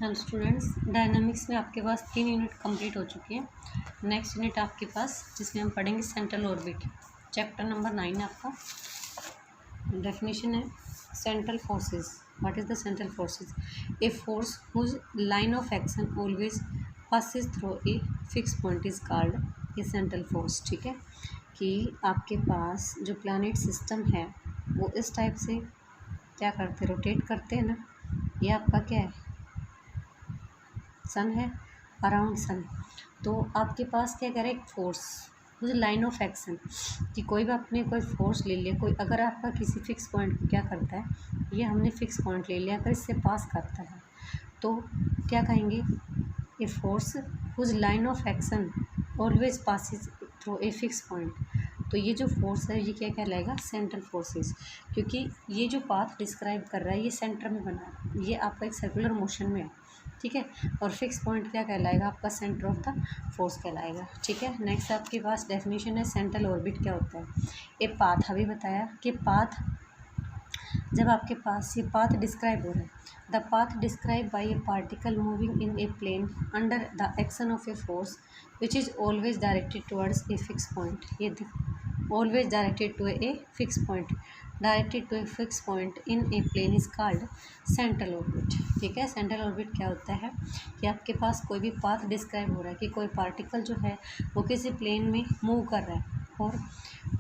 Hello students, dynamics में आपके पास 3 unit complete हो चुकी है। नेक्स्ट यूनिट आपके पास जिसमें हम पढ़ेंगे सेंट्रल ऑर्बिट। चैप्टर नंबर 9 आपका। डेफिनेशन है central forces. What is the central forces? A force whose line of action always passes through a fix point is called a central force. ठीक है, कि आपके पास जो प्लैनेट सिस्टम है वो इस टाइप से क्या करते, रोटेट करते हैं ना। ये आपका क्या है, सन है, अराउंड सन। तो आपके पास क्या करे, एक फोर्स मुझे लाइन ऑफ एक्शन, कि कोई भी आपने कोई फोर्स ले लिया, कोई अगर आपका किसी फिक्स पॉइंट को क्या करता है, ये हमने फिक्स पॉइंट ले लिया, अगर इससे पास करता है तो क्या कहेंगे, a force whose line of action always passes through a fix point. तो ये जो फोर्स है ये क्या कहलाएगा, सेंट्रल फोर्सेस, क्योंकि ये जो पाथ डिस्क्राइब कर रहा है ये सेंटर में बना है, ये आपका एक सर्कुलर मोशन में है। ठीक है, और फिक्स पॉइंट क्या कहलाएगा, आपका सेंटर ऑफ द फोर्स कहलाएगा। ठीक है, नेक्स्ट आपके पास डेफिनेशन है सेंट्रल ऑर्बिट क्या होता है। ये पाथ अभी बताया कि पाथ, जब आपके पास ये पाथ डिस्क्राइब हो रहा है, the path describe by a particle moving in a plane under the action of a force which is always directed towards a fix point. ये always directed to a fix point, directed to a fix point in a plane is called central orbit. ठीक है, central orbit क्या होता है कि आपके पास कोई भी पाथ डिस्क्राइब हो रहा है कि कोई पार्टिकल जो है वो किसी प्लेन में मूव कर रहा है और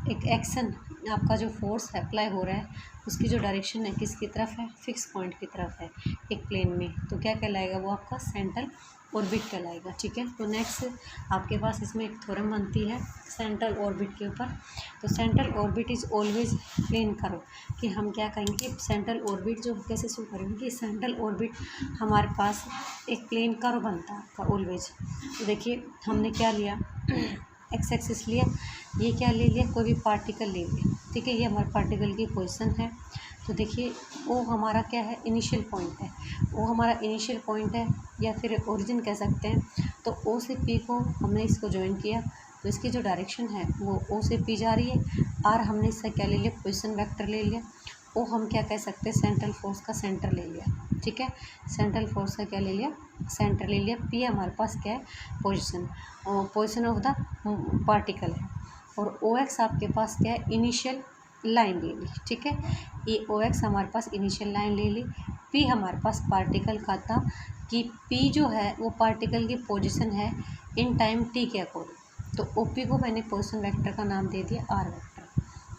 एक एक्शन, आपका जो फोर्स अप्लाई हो रहा है उसकी जो डायरेक्शन है किसकी तरफ है, फिक्स पॉइंट की तरफ है एक प्लेन में, तो क्या कहलाएगा, वो आपका सेंट्रल ऑर्बिट कहलाएगा। ठीक है, तो नेक्स्ट आपके पास इसमें एक थ्योरम बनती है सेंट्रल ऑर्बिट के ऊपर। तो central orbit is always plane curve, कि हम क्या कहेंगे, सेंट्रल ऑर्बिट जो कैसे शो करेंगे कि सेंट्रल ऑर्बिट हमारे पास एक प्लेन कर्व बनता है आपका ऑलवेज। तो देखिए हमने क्या लिया, एक्स एक्सिस लिया, ये क्या ले लिया, कोई भी पार्टिकल ले लिया। ठीक है, ये हमारे पार्टिकल की पोजीशन है। तो देखिए वो हमारा क्या है, इनिशियल पॉइंट है, वो हमारा इनिशियल पॉइंट है या फिर ओरिजिन कह सकते हैं। तो ओ से पी को हमने इसको ज्वाइन किया, तो इसकी जो डायरेक्शन है वो ओ से पी जा रही है। आर हमने इससे क्या ले लिया, पोजीशन वेक्टर ले लिया। ओ हम क्या कह सकते हैं, सेंट्रल फोर्स का सेंटर ले लिया। ठीक है, सेंट्रल फोर्स का क्या ले लिया, सेंटर ले लिया। पी हमारे पास क्या है, position, position of the particle है। और ओ एक्स आपके पास क्या है, इनिशियल लाइन ले ली। ठीक है, ये ओ एक्स हमारे पास इनिशियल लाइन ले ली। पी हमारे पास पार्टिकल का था कि पी जो है वो पार्टिकल की पोजीशन है इन टाइम टी के अकॉर्डिंग। तो ओ पी को मैंने पोजीशन वेक्टर का नाम दे दिया आर वेक्टर।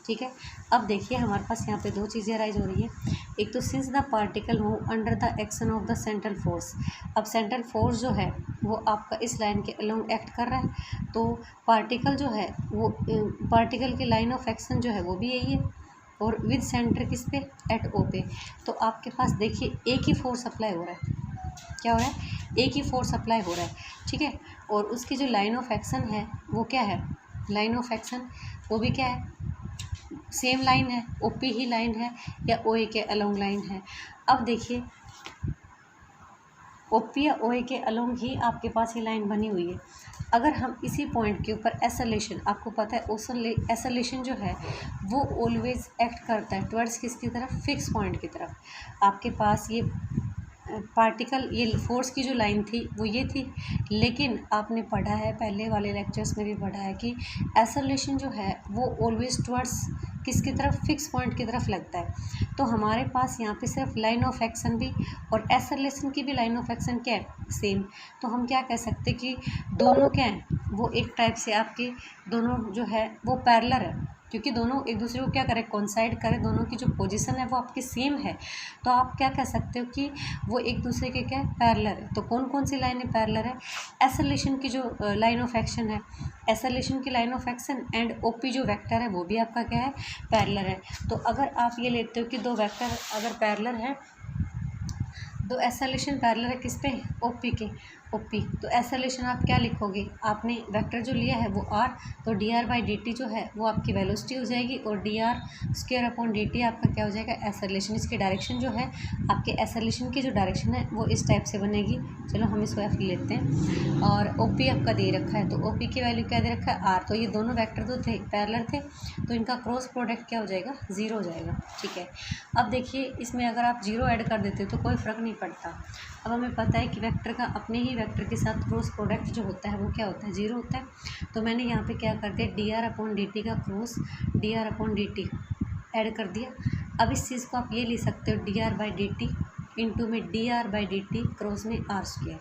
ठीक है, अब देखिए हमारे पास यहाँ पे दो चीज़ें राइज हो रही है। एक तो since the particle move under the action of the central force, अब सेंट्रल फोर्स जो है वो आपका इस लाइन के अलोंग एक्ट कर रहा है, तो पार्टिकल जो है वो पार्टिकल की लाइन ऑफ एक्शन जो है वो भी यही है, और विद सेंटर किस पे, एट ओ पे। तो आपके पास देखिए एक ही फोर्स अप्लाई हो रहा है, क्या हो रहा है, एक ही फोर्स अप्लाई हो रहा है। ठीक है, और उसकी जो लाइन ऑफ एक्शन है वो क्या है, लाइन ऑफ एक्शन वो भी क्या है, सेम लाइन है, ओ पी ही लाइन है या ओ ए के अलोंग लाइन है। अब देखिए ओ पी या ओ ए के अलोंग ही आपके पास ये लाइन बनी हुई है। अगर हम इसी पॉइंट के ऊपर एसलेशन, आपको पता है एसलेशन जो है वो ऑलवेज एक्ट करता है टुवर्ड्स किसकी तरफ, फिक्स पॉइंट की तरफ। आपके पास ये पार्टिकल, ये फोर्स की जो लाइन थी वो ये थी, लेकिन आपने पढ़ा है पहले वाले लेक्चर्स में भी पढ़ा है कि एसलेशन जो है वो ऑलवेज टुवर्ड्स किसकी तरफ, फिक्स पॉइंट की तरफ लगता है। तो हमारे पास यहाँ पे सिर्फ लाइन ऑफ एक्शन भी और एसलेशन की भी लाइन ऑफ एक्शन क्या है, सेम। तो हम क्या कह सकते कि दोनों क्या हैं, वो एक टाइप से आपके दोनों जो है वो पैरेलल है, क्योंकि दोनों एक दूसरे को क्या करें, कोइंसाइड करें, दोनों की जो पोजीशन है वो आपकी सेम है। तो आप क्या कह सकते हो कि वो एक दूसरे के क्या पैरेलल है। तो कौन कौन सी लाइनें पैरेलल है, एसलेशन की जो लाइन ऑफ एक्शन है, एसलेशन की line of action and OP जो वेक्टर है वो भी आपका क्या है, पैरेलल है। तो अगर आप ये लेते हो कि दो वेक्टर अगर पैरेलल है, दो एसलेशन पैरेलल है किस पे, ओपी के, ओपी। तो एसलेशन आप क्या लिखोगे, आपने वेक्टर जो लिया है वो आर, तो d r by D T जो है वो आपकी वेलोसिटी हो जाएगी, और D R square upon D T आपका क्या हो जाएगा, एसलेशन। इसकी डायरेक्शन जो है आपके एसलेशन की जो डायरेक्शन है वो इस टाइप से बनेगी। चलो हम इसको एफ लेते हैं, और ओ पी आपका दे रखा है, तो ओ पी की वैल्यू क्या दे रखा है, आर। तो ये दोनों वेक्टर तो थे, पैरेलल थे, तो इनका क्रॉस प्रोडक्ट क्या हो जाएगा, ज़ीरो हो जाएगा। ठीक है, अब देखिए इसमें अगर आप जीरो ऐड कर देते हो तो कोई फ़र्क नहीं नहीं पड़ता। अब हमें पता है कि वेक्टर का अपने ही वेक्टर के साथ क्रॉस प्रोडक्ट जो होता है वो क्या होता है, जीरो होता है। तो मैंने यहाँ पे क्या कर दिया, dr/dt का क्रॉस dr/dt ऐड कर दिया। अब इस चीज़ को आप ये लिख सकते हो dr/dt इंटू में dr/dt क्रॉस में r स्क्वायर।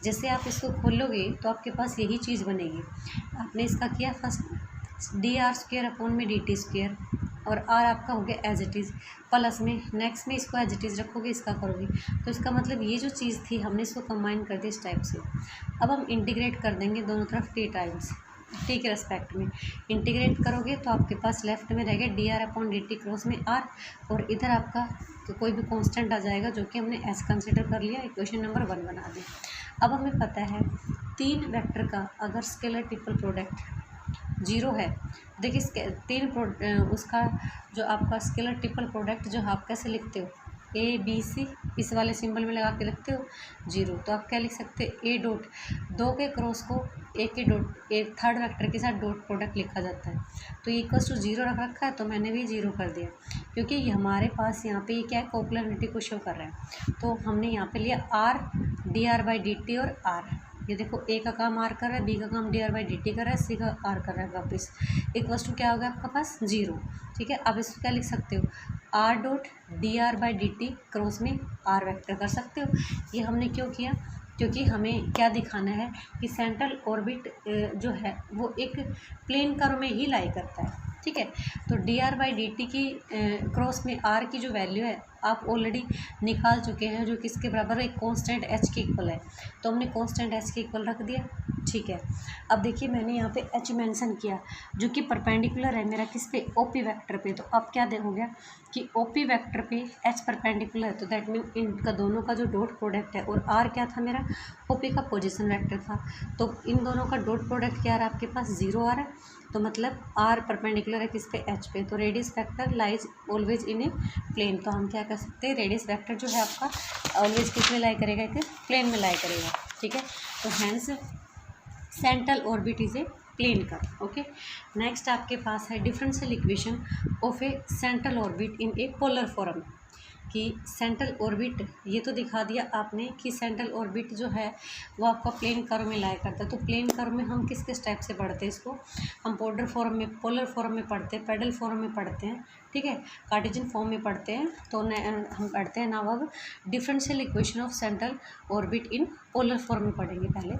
जैसे आप इसको खोलोगे तो आपके पास यही चीज़ बनेगी। आपने इसका किया फर्स्ट dr² में dt² और r आपका हो गया एज इट इज़, प्लस में नेक्स्ट में इसको एज इट इज़ रखोगे, इसका करोगे तो इसका मतलब ये जो चीज़ थी हमने इसको कंबाइन कर दी इस टाइप से। अब हम इंटीग्रेट कर देंगे दोनों तरफ t टाइम्स, t के रेस्पेक्ट में इंटीग्रेट करोगे तो आपके पास लेफ्ट में रहेगा dr/dt क्रॉस में r, और इधर आपका तो कोई भी कांस्टेंट आ जाएगा जो कि हमने s कंसिडर कर लिया, इक्वेशन नंबर 1 बना दें। अब हमें पता है तीन वेक्टर का अगर स्केलर ट्रिपल प्रोडक्ट जीरो है, देखिए उसका जो आपका स्केलर ट्रिपल प्रोडक्ट जो आप कैसे लिखते हो, ए बी सी इस वाले सिंबल में लगा के लिखते हो जीरो, तो आप क्या लिख सकते हैं, ए डॉट, दो के क्रॉस को एक के डॉट एक थर्ड वेक्टर के साथ डॉट प्रोडक्ट लिखा जाता है। तो इक्वल्स टू जीरो रख रखा है तो मैंने भी जीरो कर दिया, क्योंकि ये हमारे पास यहाँ पे ये क्या है, कोप्लानिटी को शो कर रहा है। तो हमने यहाँ पे लिया आर dr/dt और आर, ये देखो ए का काम आर कर रहा है, बी का काम dr/dt कर रहा है, सी का आर कर रहा है वापस, इक्वल्स टू क्या होगा आपका पास जीरो। ठीक है, अब इसको क्या लिख सकते हो, आर डॉट dr/dt क्रॉस में आर वेक्टर कर सकते हो। ये हमने क्यों किया, क्योंकि हमें क्या दिखाना है कि सेंट्रल ऑर्बिट जो है वो एक प्लेन कर्व में ही लाई करता है। ठीक है, तो dr/dt की क्रॉस में r की जो वैल्यू है आप ऑलरेडी निकाल चुके हैं, जो किसके बराबर है, एक कांस्टेंट h के इक्वल है, तो हमने कांस्टेंट h के इक्वल रख दिया। ठीक है, अब देखिए मैंने यहाँ पे h मेंशन किया जो कि परपेंडिकुलर है मेरा किस पे, OP वेक्टर पे। तो अब क्या हो गया कि OP वेक्टर पे h परपेंडिकुलर है, तो दैट मीन इनका दोनों का जो डॉट प्रोडक्ट है, और r क्या था मेरा, OP का पोजीशन वेक्टर था, तो इन दोनों का डॉट प्रोडक्ट क्या आ रहा है आपके पास, जीरो आ रहा है। तो मतलब r परपेंडिकुलर है किस पे, h पे, तो radius vector lies always in a plane. तो हम क्या कर सकते हैं, रेडियस वेक्टर जो है आपका ऑलवेज किस में लाई करेगा, एक प्लेन में लाई करेगा। ठीक है, तो hence central orbit is a plane का। ओके, नेक्स्ट आपके पास है differential equation of a central orbit in a polar form, कि सेंट्रल ऑर्बिट ये तो दिखा दिया आपने कि सेंट्रल ऑर्बिट जो है वो आपका प्लेन कर्व में लाया करता है। तो प्लेन कर्व में हम किस किस टाइप से पढ़ते हैं इसको, हम पोलर फॉर्म में पढ़ते हैं, पेडल फॉर्म में पढ़ते हैं, ठीक है, कार्टेशियन फॉर्म में पढ़ते हैं। तो हम पढ़ते हैं नाउ अब differential equation of central orbit in polar form में पढ़ेंगे पहले।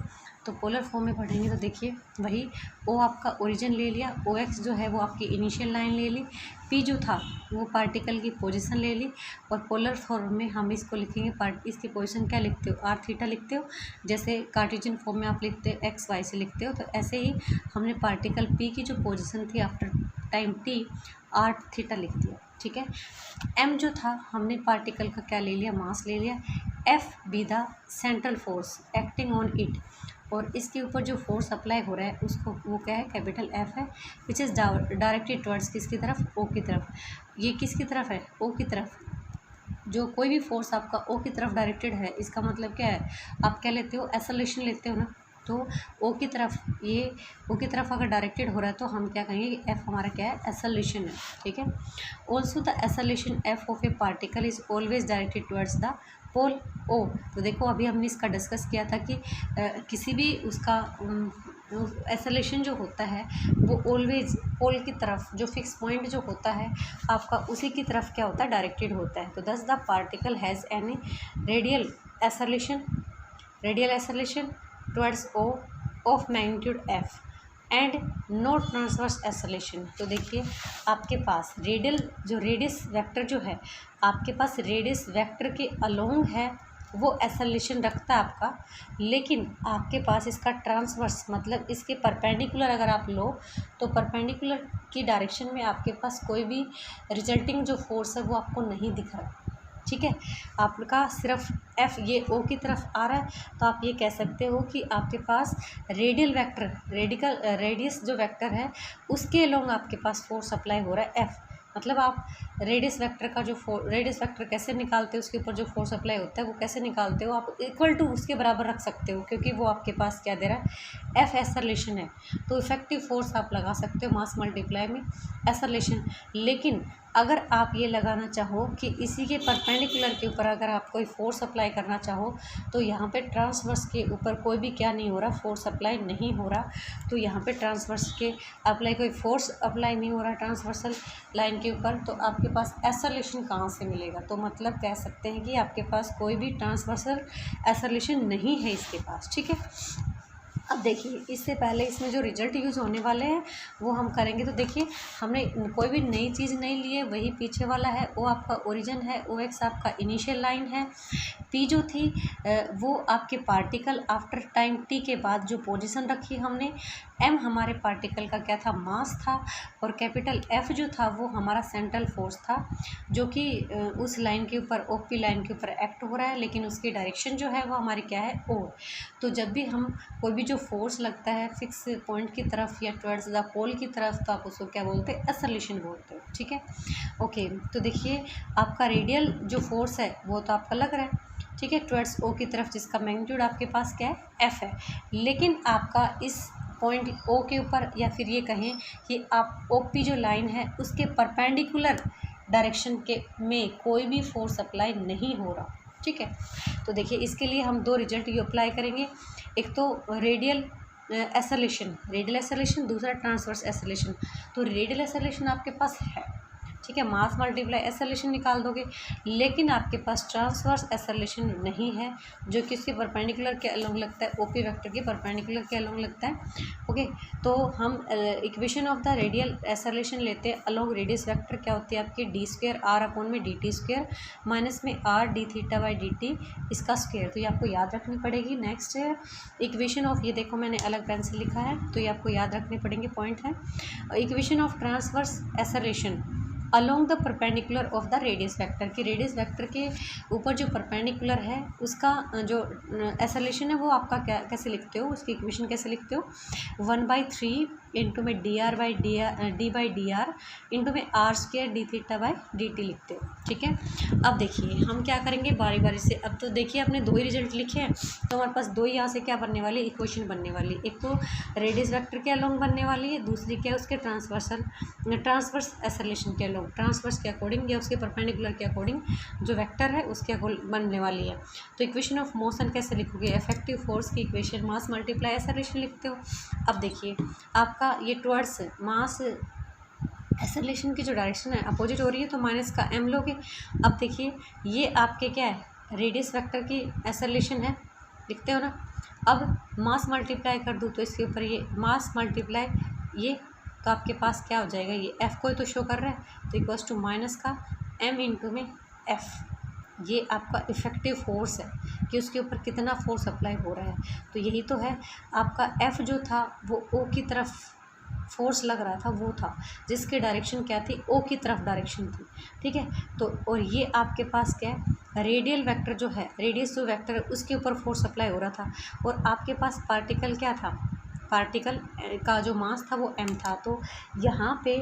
तो पोलर फॉर्म में पढ़ेंगे तो देखिए वही ओ आपका ओरिजिन ले लिया, OX जो है वो आपकी इनिशियल लाइन ले ली, P जो था वो पार्टिकल की पोजीशन ले ली, और पोलर फॉर्म में हम इसको लिखेंगे, इसकी पोजीशन क्या लिखते हो, r थीटा लिखते हो, जैसे कार्टेशियन फॉर्म में आप लिखते हो x y से लिखते हो। तो ऐसे ही हमने पार्टिकल P की जो पोजीशन थी after time t r theta लिख दिया। ठीक है, m जो था हमने पार्टिकल का क्या ले लिया, मास ले लिया, F be the central force acting on it, और इसके ऊपर जो फोर्स अप्लाई हो रहा है उसको वो क्या है, कैपिटल F है, विच इज़ डायरेक्टेड टुवर्ड्स किसकी तरफ, O की तरफ। ये किसकी तरफ है, O की तरफ। जो कोई भी फोर्स आपका O की तरफ डायरेक्टेड है, इसका मतलब क्या है, आप क्या लेते हो, एक्सेलरेशन लेते हो ना। तो O की तरफ, ये O की तरफ अगर डायरेक्टेड हो रहा है तो हम क्या कहेंगे कि F हमारा क्या है, एक्सेलरेशन है। ठीक है, also the acceleration F of a particle is always directed towards the pole O। तो देखो अभी हमने इसका डिस्कस किया था कि किसी भी उसका एक्सेलरेशन जो होता है वो ऑलवेज पोल की तरफ, जो फिक्स पॉइंट जो होता है आपका उसी की तरफ क्या होता है, डायरेक्टेड होता है। तो दस the particle has any radial acceleration towards O of magnitude F and not transverse acceleration. तो देखिए आपके पास रेडियस वेक्टर जो है आपके पास रेडियस वेक्टर के अलोंग है, वो एक्सेलरेशन रखता है आपका, लेकिन आपके पास इसका ट्रांसवर्स मतलब इसके परपेंडिकुलर अगर आप लो तो परपेंडिकुलर की डायरेक्शन में आपके पास कोई भी रिजल्टिंग जो फोर्स है वो आपको नहीं दिख रहा। ठीक है, आपका सिर्फ F ये O की तरफ आ रहा है, तो आप ये कह सकते हो कि आपके पास रेडियस जो वेक्टर है उसके अलोंग आपके पास फोर्स अप्लाई हो रहा है F। मतलब आप रेडियस वेक्टर कैसे निकालते हो, उसके ऊपर जो फोर्स अप्लाई होता है वो कैसे निकालते हो, आप इक्वल टू उसके बराबर रख सकते हो, क्योंकि वो आपके पास क्या दे रहा है, F एक्सेलरेशन है। तो इफेक्टिव फोर्स आप लगा सकते हो मास मल्टीप्लाई में एक्सेलरेशन। लेकिन अगर आप ये लगाना चाहो कि इसी के परपेंडिकुलर के ऊपर अगर आप कोई फोर्स अप्लाई करना चाहो तो यहाँ पे ट्रांसवर्स के ऊपर कोई भी क्या नहीं हो रहा, फोर्स अप्लाई नहीं हो रहा। तो यहाँ पे ट्रांसवर्स के अप्लाई कोई फोर्स अप्लाई नहीं हो रहा ट्रांसवर्सल लाइन के ऊपर, तो आपके पास एसोलेशन कहाँ से मिलेगा? तो मतलब कह सकते हैं कि आपके पास कोई भी ट्रांसवर्सल एसोलेशन नहीं है इसके पास, ठीक है। अब देखिए, इससे पहले इसमें जो रिजल्ट यूज़ होने वाले हैं वो हम करेंगे। तो देखिए, हमने कोई भी नई चीज़ नहीं ली है, वही पीछे वाला है। ओ आपका ओरिजिन है, ओ एक्स आपका इनिशियल लाइन है, पी जो थी वो आपके पार्टिकल आफ्टर टाइम टी के बाद जो पोजीशन रखी हमने, एम हमारे पार्टिकल का क्या था, मास था, और कैपिटल एफ जो था वो हमारा सेंट्रल फोर्स था, जो कि उस लाइन के ऊपर, ओपी लाइन के ऊपर एक्ट हो रहा है, लेकिन उसकी डायरेक्शन जो है वो हमारी क्या है, ओ। तो जब भी हम कोई भी जो फोर्स लगता है फिक्स पॉइंट की तरफ या टुवर्ड्स द पोल की तरफ, तो आप उसको क्या बोलते हैं, एसोलेशन बोलते हो, ठीक है। ओके, तो देखिए आपका रेडियल जो फोर्स है वो तो आपका लग रहा है, ठीक है, टुवर्ड्स ओ की तरफ, जिसका मैग्नीट्यूड आपके पास क्या है, एफ है। लेकिन आपका इस पॉइंट ओ के ऊपर, या फिर ये कहें कि आप ओपी जो लाइन है उसके परपेंडिकुलर डायरेक्शन के में कोई भी फोर्स अप्लाई नहीं हो रहा, ठीक है। तो देखिए, इसके लिए हम दो रिजल्ट ये अप्लाई करेंगे। एक तो रेडियल एसोलेशन, दूसरा ट्रांसवर्स एसोलेशन। तो रेडियल एसोलेशन आपके पास है, ठीक है, मास मल्टीप्लाई एसोलेशन निकाल दोगे, लेकिन आपके पास ट्रांसवर्स एसोलेशन नहीं है, जो कि इसके परपेंडिकुलर के अलोंग लगता है, ओपी वेक्टर के परपेंडिकुलर के अलोंग लगता है। ओके, तो हम equation of the radial oscillation लेते हैं अलोंग रेडियस वेक्टर, क्या होती है आपकी, डी स्क्वेयर आर अपॉन में डी टी स्क्वेयर माइनस में R D theta by D T, इसका स्क्वेयर। तो ये आपको याद रखनी पड़ेगी। नेक्स्ट है इक्वेशन ऑफ, ये देखो मैंने अलग पेन से लिखा है, तो ये आपको याद रखने पड़ेंगे, पॉइंट है। Equation of transverse oscillation along the perpendicular of the radius vector, की रेडियस वेक्टर के ऊपर जो परपेंडिकुलर है उसका जो एसोलेशन है वो आपका क्या, कैसे लिखते हो, उसकी इक्वेशन कैसे लिखते हो, 1/3 इंटू में d r by d r into में r square d theta by D t लिखते हो, ठीक है। अब देखिए हम क्या करेंगे बारी बारी से। अब तो देखिए आपने दो ही रिजल्ट लिखे हैं, तो हमारे पास दो ही यहाँ से क्या बनने वाली, इक्वेशन बनने वाली। एक तो रेडियस वेक्टर के अलोंग बनने वाली है, दूसरी क्या है, उसके ट्रांसवर्स एसोलेशन के अलोंग, ट्रांसवर्स के अकॉर्डिंग या उसके परपेंडिकुलर के अकॉर्डिंग जो वेक्टर है उसके बनने वाली है। तो इक्वेशन ऑफ मोशन कैसे लिखोगे, इफेक्टिव फोर्स की इक्वेशन मास मल्टीप्लाई एसोलेशन लिखते हो। अब देखिए आपका ये टुवर्ड्स मास एसोलेशन की जो डायरेक्शन है अपोजिट हो रही है, तो माइनस का एम लोगे। अब देखिए ये आपके क्या है, रेडियस वेक्टर की एसोलेशन है, लिखते हो ना। अब मास मल्टीप्लाई कर दूँ तो इसके ऊपर ये मास मल्टीप्लाई ये, तो आपके पास क्या हो जाएगा, ये एफ़ को ही तो शो कर रहा है, तो इक्वल्स टू माइनस का एम इंटू में एफ़, ये आपका इफ़ेक्टिव फोर्स है कि उसके ऊपर कितना फोर्स अप्लाई हो रहा है। तो यही तो है आपका एफ़ जो था वो ओ की तरफ फोर्स लग रहा था, वो था जिसकी डायरेक्शन क्या थी, ओ की तरफ डायरेक्शन थी, ठीक है। तो और ये आपके पास क्या है, रेडियल वेक्टर जो है, रेडियस जो वेक्टर है उसके ऊपर फोर्स अप्लाई हो रहा था, और आपके पास पार्टिकल क्या था, पार्टिकल का जो मास था वो m था। तो यहाँ पे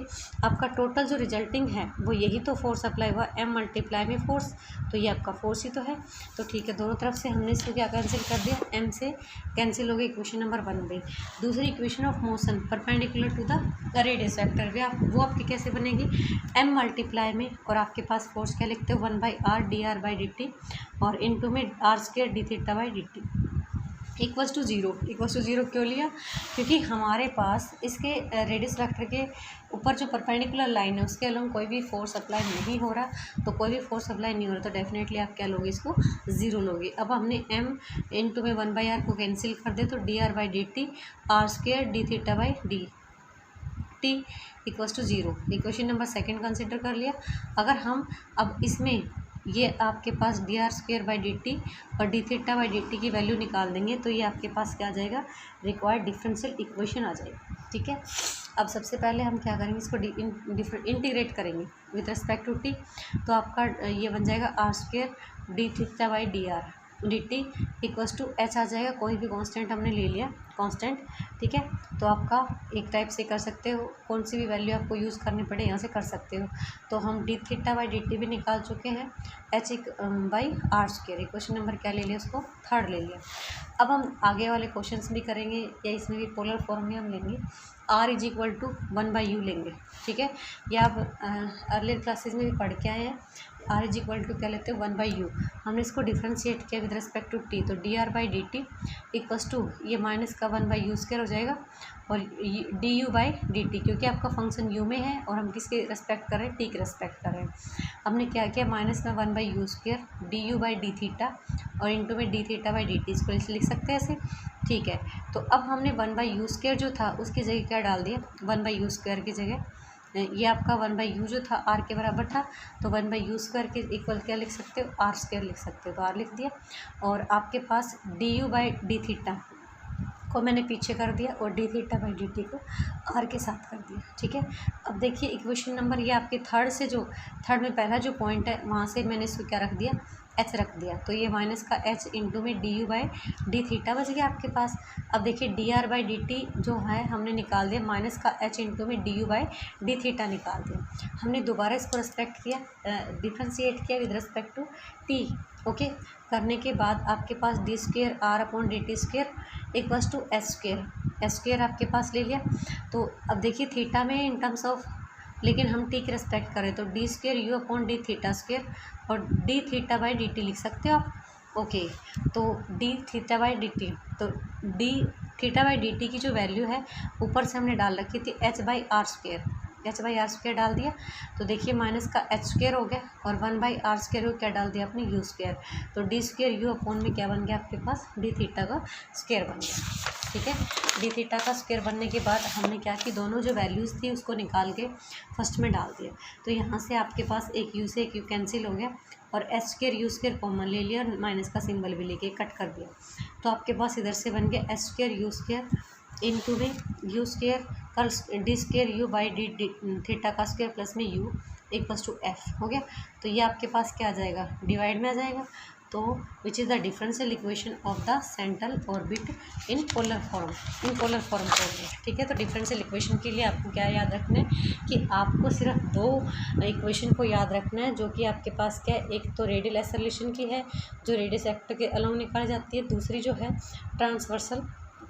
आपका टोटल जो रिजल्टिंग है वो यही तो फोर्स अप्लाई हुआ, m मल्टीप्लाई में फोर्स, तो ये आपका फोर्स ही तो है। तो ठीक है, दोनों तरफ से हमने इसको क्या कैंसिल कर दिया, m से कैंसिल हो गई, इक्वेशन नंबर 1 गई। दूसरी equation of motion perpendicular to the radius vector, वो आपकी कैसे बनेगी, m मल्टीप्लाई में, और आपके पास फोर्स क्या लिखते हो, 1/r dr बाई dt और इनटू में r square D theta by dt equals to zero क्यों लिया, क्योंकि हमारे पास इसके रेडियस वेक्टर के ऊपर जो परपेंडिकुलर लाइन है उसके अलोंग कोई भी फोर्स अप्लाई नहीं हो रहा, तो कोई भी फोर्स अप्लाई नहीं हो रहा तो डेफिनेटली आप क्या लोगे, इसको ज़ीरो लोगे। अब हमने m इंटू में 1/r को कैंसिल कर दे, तो d r by D t r square d theta by D t equals to zero, equation number 2 consider कर लिया। अगर हम अब इसमें ये आपके पास d r square by D t और d theta by D t की वैल्यू निकाल देंगे, तो ये आपके पास क्या आ जाएगा, रिक्वायर्ड डिफरेंशियल इक्वेशन आ जाएगा, ठीक है। अब सबसे पहले हम क्या करेंगे, इसको इंटीग्रेट करेंगे विथ रिस्पेक्ट टू टी, तो आपका ये बन जाएगा r square d theta by d r d t equals to h आ जाएगा, कोई भी कांस्टेंट हमने ले लिया कांस्टेंट, ठीक है। तो आपका एक टाइप से कर सकते हो, कौन सी भी वैल्यू आपको यूज़ करनी पड़े यहाँ से कर सकते हो। तो हम D theta by D T भी निकाल चुके हैं, H by R square, question number क्या ले लिया, उसको 3 ले लिया। अब हम आगे वाले क्वेश्चंस भी करेंगे या इसमें भी पोलर फॉर्म में हम लेंगे r=1/u लेंगे, ठीक है। या आप अर्लियर क्लासेस में भी पढ़ के आए हैं, r क्या लेते हैं 1/u। हमने इसको डिफ्रेंशिएट किया विद रिस्पेक्ट टू t, तो dr/dt इक्वल्स टू ये माइनस का 1/u² हो जाएगा और du/dt, क्योंकि आपका फंक्शन u में है और हम किसके रेस्पेक्ट कर रहे हैं, t के रेस्पेक्ट कर रहे हैं। हमने क्या किया, माइनस में 1/u² du/d और इंटू में d/dt, इसको लिख सकते हैं ऐसे, ठीक है। तो अब हमने 1/u² जो था उसकी जगह क्या डाल दिया, 1/u² की जगह ये आपका 1/u जो था r के बराबर था, तो 1/u² के इक्वल क्या लिख सकते हो, r² लिख सकते हो, तो r लिख दिया। और आपके पास du/d को मैंने पीछे कर दिया और d/dt को r के साथ कर दिया, ठीक है। अब देखिए इक्वेशन नंबर, ये आपके थर्ड में पहला जो पॉइंट है वहाँ से मैंने इसको क्या रख दिया, h रख दिया, तो ये माइनस का h इंटू में du/d बच गया आपके पास। अब देखिए dr/dt जो है हमने निकाल दिया, माइनस का h इंटू में du/d निकाल दिया। हमने दोबारा इसको रेस्पेक्ट किया, डिफ्रेंशिएट किया with respect to t, okay. करने के बाद आपके पास d² r/dt² equals to s² आपके पास ले लिया। तो अब देखिए थीटा में इन टर्म्स ऑफ, लेकिन हम t की रेस्पेक्ट करें तो d² u/d² और d/dt लिख सकते हो आप, ओके। तो d/dt, तो d/dt की जो वैल्यू है ऊपर से हमने डाल रखी थी h/r² डाल दिया, तो देखिए माइनस का h² हो गया और 1/r² को क्या डाल दिया आपने, u², तो d² u/ में क्या बन गया आपके पास, d का स्क्वायर बन गया, ठीक है। d का स्क्वायर बनने के बाद हमने क्या की, दोनों जो वैल्यूज़ थी उसको निकाल के फर्स्ट में डाल दिया, तो यहाँ से आपके पास एक u से एक u कैंसिल हो गया और h² u² कॉमन ले लिया और माइनस का सिंबल भी लेके कट कर दिया, तो आपके पास इधर से बन गया h² u² इंटू में u² कल d² u/d का स्क्वायर प्लस में u इक्वल्स टू f हो गया। तो ये आपके पास क्या आ जाएगा, डिवाइड में आ जाएगा, तो which is the differential equation of the central orbit in polar form coordinate, ठीक है। तो डिफरेंशियल इक्वेशन के लिए आपको क्या याद रखना है कि आपको सिर्फ दो इक्वेशन को याद रखना है, जो कि आपके पास क्या है, एक तो रेडियल एक्सेलरेशन की है जो रेडियस वेक्टर के अलोंग निकाली जाती है, दूसरी जो है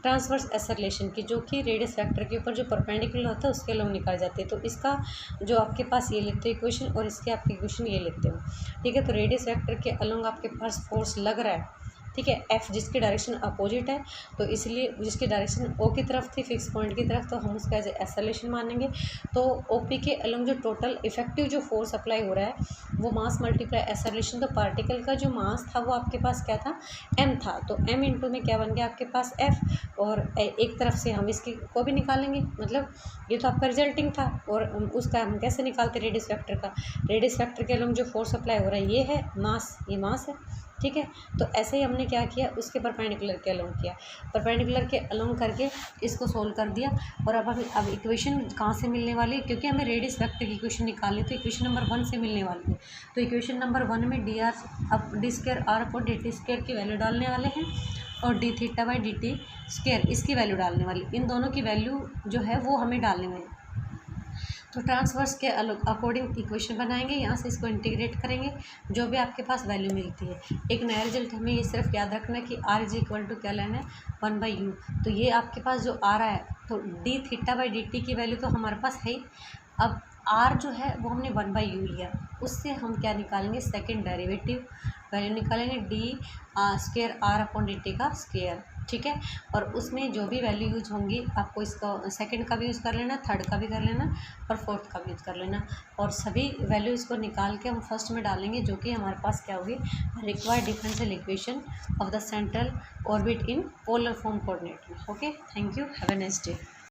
ट्रांसवर्स एक्सेलरेशन की, जो कि रेडियस वेक्टर के ऊपर जो परपेंडिकुलर होता है उसके अलोंग निकाली जाती है। तो इसका जो आपके पास ये लेते हो इक्वेशन और इसके आपके इक्वेशन ये लेते हो, ठीक है। तो रेडियस वेक्टर के अलोंग आपके पास फोर्स लग रहा है, ठीक है, एफ जिसकी डायरेक्शन अपोजिट है, तो इसलिए जिसकी डायरेक्शन ओ की तरफ थी फिक्स पॉइंट की तरफ, तो हम उसका एज एक्सेलरेशन मानेंगे। तो ओपी के अलोंग जो टोटल इफेक्टिव जो फोर्स अप्लाई हो रहा है वो मास मल्टीप्लाई एक्सेलरेशन, तो पार्टिकल का जो मास था वो आपके पास क्या था, एम था, तो एम इंटू में क्या बन गया आपके पास एफ, और एक तरफ से हम इसकी को भी निकालेंगे, मतलब ये तो आपका रिजल्टिंग था, और उसका हम कैसे निकालते रेडियस वेक्टर का, रेडियस वेक्टर के अलोंग जो फोर्स अप्लाई हो रहा है ये है मास, ये मास है, ठीक है। तो ऐसे ही हमने क्या किया, उसके परपेंडिकुलर के अलोंग किया, परपेंडिकुलर के अलोंग करके इसको सोल्व कर दिया। और अब इक्वेशन कहाँ से मिलने वाली है, क्योंकि हमें रेडियस वेक्टर की इक्वेशन निकालनी, तो इक्वेशन नंबर 1 से मिलने वाली है। तो इक्वेशन नंबर 1 में d² r/dt² की वैल्यू डालने वाले हैं और d/dt² इसकी वैल्यू डालने वाली, इन दोनों की वैल्यू जो है वो हमें डालने वाली। तो ट्रांसवर्स के अकॉर्डिंग इक्वेशन बनाएंगे, यहाँ से इसको इंटीग्रेट करेंगे, जो भी आपके पास वैल्यू मिलती है। एक नया रिजल्ट हमें ये सिर्फ याद रखना है कि r क्या लेना है, 1/u, तो ये आपके पास जो आ रहा है, तो d/dt की वैल्यू तो हमारे पास है ही। अब r जो है वो हमने 1/u लिया, उससे हम क्या निकालेंगे, सेकेंड डेरिवेटिव वैल्यू निकालेंगे d² r/dt का स्क्वायर, ठीक है। और उसमें जो भी वैल्यू यूज होंगी आपको इसका सेकंड का भी यूज़ कर लेना, थर्ड का भी कर लेना और फोर्थ का भी यूज़ कर लेना, और सभी वैल्यूज़ को निकाल के हम फर्स्ट में डालेंगे, जो कि हमारे पास क्या होगी, required differential equation of the central orbit in polar form coordinate में। Okay, thank you, have a nice day.